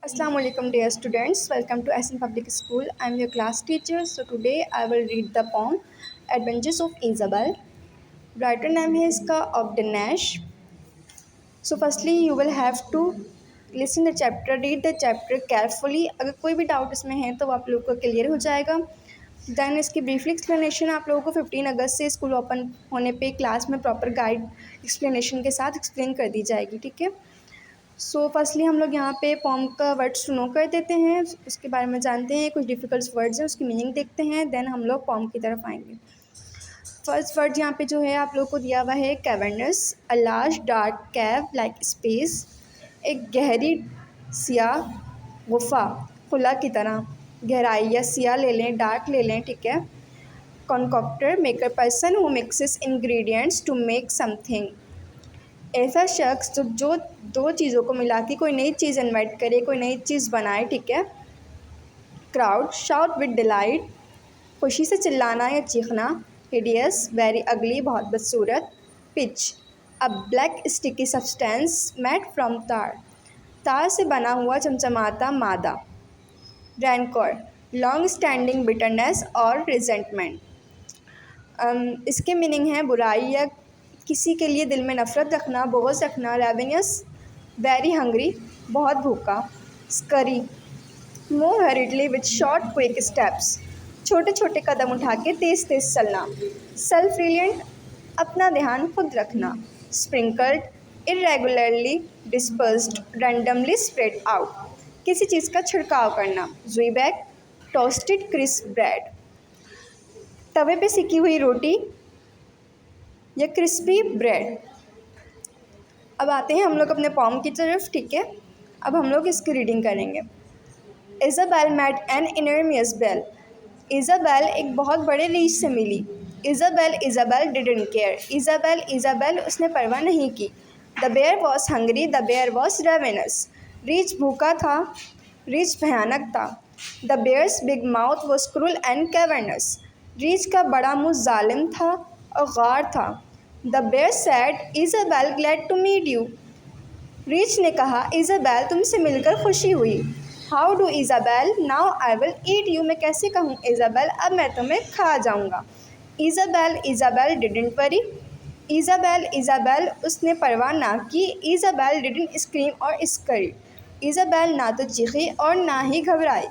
Assalamu alaikum dear students, welcome to SN Public School. I am your class teacher. So today I will read the poem Adventures of Isabel. Writer name है इसका Ogden Nash. So firstly you will have to listen the chapter, read the chapter carefully. अगर कोई भी doubt इसमें है तो आप लोगों को क्लियर हो जाएगा. दैन इसकी ब्रीफली एक्सप्लेनेशन आप लोगों को 15 अगस्त से स्कूल ओपन होने पे क्लास में प्रॉपर गाइड एक्सप्लेनेशन के साथ एक्सप्लेन कर दी जाएगी. ठीक है. सो फर्स्टली हम लोग यहाँ पे पॉम का वर्ड्स नो कर देते हैं, उसके बारे में जानते हैं. कुछ डिफ़िकल्ट वर्ड्स हैं उसकी मीनिंग देखते हैं, देन हम लोग पॉम की तरफ आएंगे. फर्स्ट वर्ड यहाँ पे जो है आप लोग को दिया हुआ है cavernous. A large dark cave like space. एक गहरी सियाह गुफा, खुला की तरह. गहराई या सियाह ले लें, डार्क ले लें. ठीक है. Concocter maker person who mixes ingredients to make something. ऐसा शख्स जो दो चीज़ों को मिला के कोई नई चीज़ इन्वाइट करे, कोई नई चीज़ बनाए. ठीक है. Crowd shout with delight. खुशी से चिल्लाना या चीखना. हिडियस वेरी अगली, बहुत बदसूरत. Pitch a black sticky substance made from तार. तार से बना हुआ चमचमाता मादा. रैनकोर लॉन्ग स्टैंडिंग बिटरनेस और रिजेंटमेंट. इसके मीनिंग है बुराई या किसी के लिए दिल में नफ़रत रखना, बोझ रखना. रेवेनियस वेरी हंग्री, बहुत भूखा. Scurry move hurriedly with short quick steps. छोटे छोटे कदम उठा के तेज़ तेज़ चलना. सेल्फ रिलियंट अपना ध्यान खुद रखना. Sprinkled irregularly dispersed randomly spread out. किसी चीज़ का छिड़काव करना. ज़ुईबैक टोस्टेड क्रिस्प ब्रेड. तवे पे सिकी हुई रोटी या क्रिस्पी ब्रेड. अब आते हैं हम लोग अपने पॉम की तरफ. ठीक है. अब हम लोग इसकी रीडिंग करेंगे. Isabel met an enormous bear. Isabel एक बहुत बड़े रीछ से मिली. Isabel didn't care. इज़ाबेल उसने परवाह नहीं की. The bear was hungry, the bear was ravenous. रीछ भूखा था, रीछ भयानक था. The bear's big mouth was cruel and cavernous. रीछ का बड़ा मुँह जालिम था और गार था. The bear said Isabel glad to meet you. रीछ ने कहा इज़ाबेल तुमसे मिलकर खुशी हुई. How do Isabel now I will eat you. मैं कैसे कहूँ इज़ाबेल, अब मैं तुम्हें खा जाऊँगा. Isabel didn't worry. इज़ाबेल उसने परवाह ना की. इज़ाबेल डिडंट स्क्रीम और स्करी. इज़ाबेल ना तो चीखी और ना ही घबराई.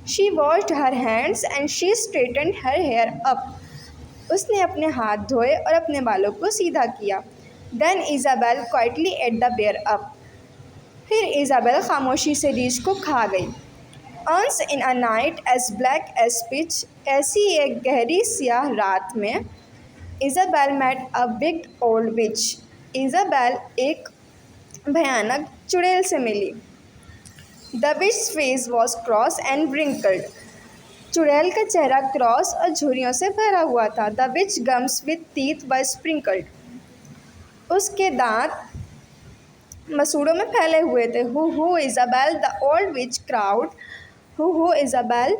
She washed her hands and she straightened her hair up. उसने अपने हाथ धोए और अपने बालों को सीधा किया. Then Isabel quietly ate the bear up. फिर इज़ाबेल खामोशी से रीछ को खा गई. Once in a night as black as pitch. ऐसी एक गहरी सियाह रात में Isabel met a big old witch. Isabel एक भयानक चुड़ैल से मिली. The witch face was cross and wrinkled. चुड़ैल का चेहरा क्रॉस और झुर्रियों से भरा हुआ था. The witch gums with teeth were sprinkled. उसके दांत मसूड़ों में फैले हुए थे. Hoo Isabel the old witch crowed. Hoo Isabel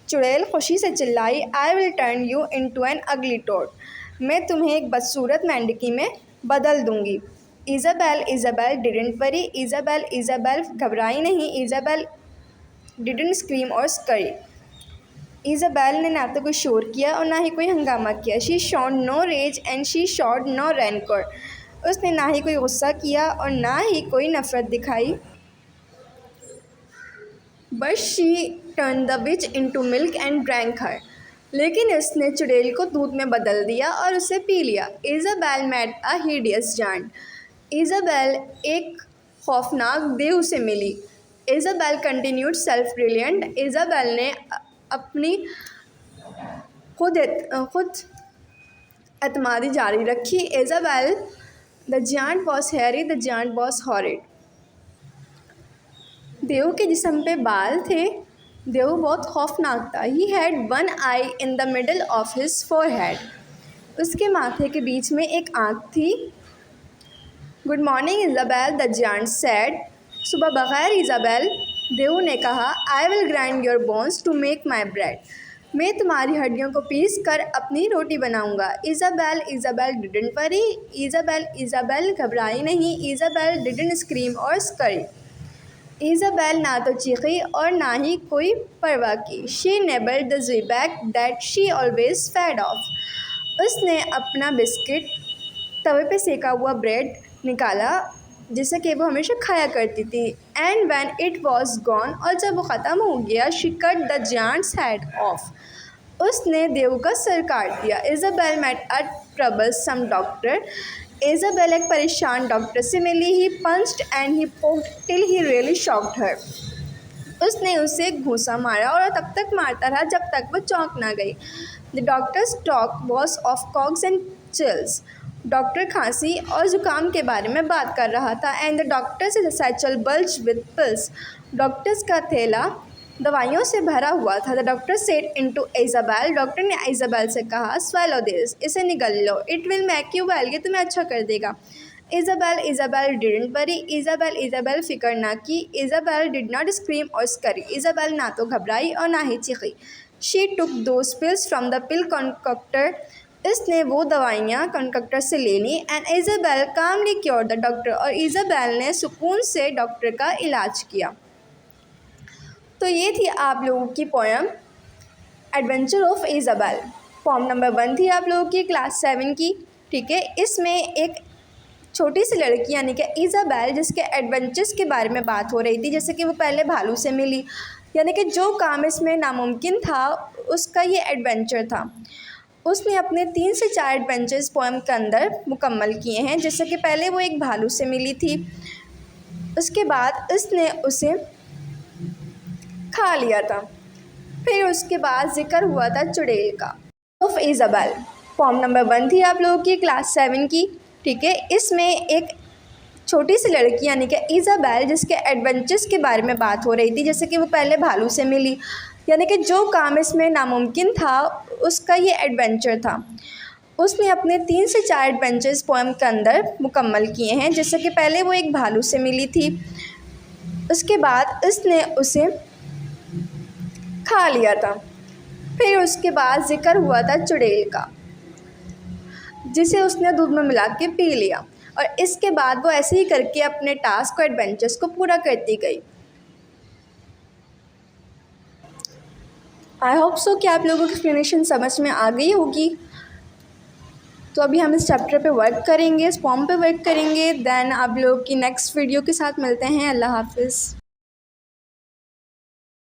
चुड़ैल खुशी से चिल्लाई. I will turn you into an ugly toad. मैं तुम्हें एक बदसूरत मेंढकी में बदल दूंगी. Isabel didn't worry. इज़ाबेल घबराई नहीं. इज़ाबेल डिडंट स्क्रीम और स्करी. इज़ाबेल ने ना तो कोई शोर किया और ना ही कोई हंगामा किया. She showed no rage and she showed no rancour. उसने ना ही कोई गुस्सा किया और ना ही कोई नफ़रत दिखाई. But she turn the witch into milk and drank her. लेकिन उसने चुड़ैल को दूध में बदल दिया और उसे पी लिया. Isabel met a hideous giant. Isabel एक खौफनाक देव से मिली. Isabel continued self reliant. Isabel ने अपनी खुद एतमादी जारी रखी. Isabel the giant was hairy, the giant was horrid. देव के जिस्म पे बाल थे. देव बहुत खौफनाक था. He had one eye in the middle of his forehead. उसके माथे के बीच में एक आँख थी. Good morning Isabel, the giant said. सुबह बखैर इज़ाबेल, देव ने कहा. I will grind your bones to make my bread. मैं तुम्हारी हड्डियों को पीस कर अपनी रोटी बनाऊंगा. Isabel didn't worry. इज़ाबेल घबराई नहीं. इज़ाबेल डिडंट स्क्रीम और स्करी. इज़ाबेल ना तो चीखी और ना ही कोई परवाह की। She nibbled the zwieback that she always fed off. उसने अपना बिस्किट तवे पे सेका हुआ ब्रेड निकाला जिसे कि वो हमेशा खाया करती थी। And when it was gone, और जब वो ख़त्म हो गया, she cut the giant's head off. उसने देव का सर काट दिया। Isabel met a troublesome doctor. Isabel एक परेशान डॉक्टर से मिली। He punched and he poked till he really shocked her. उसने उसे घूंसा मारा और तब तक मारता रहा जब तक वो चौंक ना गई। The doctors talk was of COGS and chills. Doctor खांसी और ज़ुकाम के बारे में बात कर रहा था। And the doctor's satchel bulge with pills. Doctors का थैला दवाइयों से भरा हुआ था। The doctor said into Isabel. डॉक्टर ने इज़ाबेल से कहा, स्वेलो दिस, इसे निगल लो, it will make you well, ये तुम्हें अच्छा कर देगा। Isabel didn't worry. इज़ाबेल फिक्र ना की। इज़ाबेल डिड नॉट स्क्रीम और स्करी। इज़ाबेल ना तो घबराई और ना ही चीखी। She took those pills from the pill concocter. इसने वो दवाइयाँ कॉन्कॉक्टर से ले ली। And Isabel calmly cured the doctor. और इज़ाबेल ने सुकून से डॉक्टर का इलाज किया। तो ये थी आप लोगों की poem adventure of Isabel. Poem number 1 थी आप लोगों की क्लास 7 की। ठीक है, इसमें एक छोटी सी लड़की यानी कि इज़ाबेल जिसके एडवेंचर्स के बारे में बात हो रही थी। जैसे कि वो पहले भालू से मिली, यानी कि जो काम इसमें नामुमकिन था उसका ये एडवेंचर था। उसने अपने 3 से 4 एडवेंचर्स पोएम के अंदर मुकम्मल किए हैं। जैसे कि पहले वो एक भालू से मिली थी, उसके बाद इसने उसे खा लिया था, फिर उसके बाद जिक्र हुआ था चुड़ैल का। ऑफ इज़ाबेल पोएम नंबर 1 थी आप लोगों की क्लास 7 की। ठीक है, इसमें एक छोटी सी लड़की यानी कि इज़ाबेल जिसके एडवेंचर्स के बारे में बात हो रही थी। जैसे कि वो पहले भालू से मिली, यानी कि जो काम इसमें नामुमकिन था उसका ये एडवेंचर था। उसने अपने 3 से 4 एडवेंचर्स पोएम के अंदर मुकम्मल किए हैं। जैसे कि पहले वो एक भालू से मिली थी, उसके बाद इसने उसे खा लिया था, फिर उसके बाद जिक्र हुआ था चुड़ैल का जिसे उसने दूध में मिला के पी लिया। और इसके बाद वो ऐसे ही करके अपने टास्क और एडवेंचर्स को पूरा करती गई। आई होप सो कि आप लोगों की एक्सप्लेनेशन समझ में आ गई होगी। तो अभी हम इस चैप्टर पे वर्क करेंगे, इस फॉर्म पे वर्क करेंगे। देन आप लोग की नेक्स्ट वीडियो के साथ मिलते हैं। अल्लाह हाफिज़।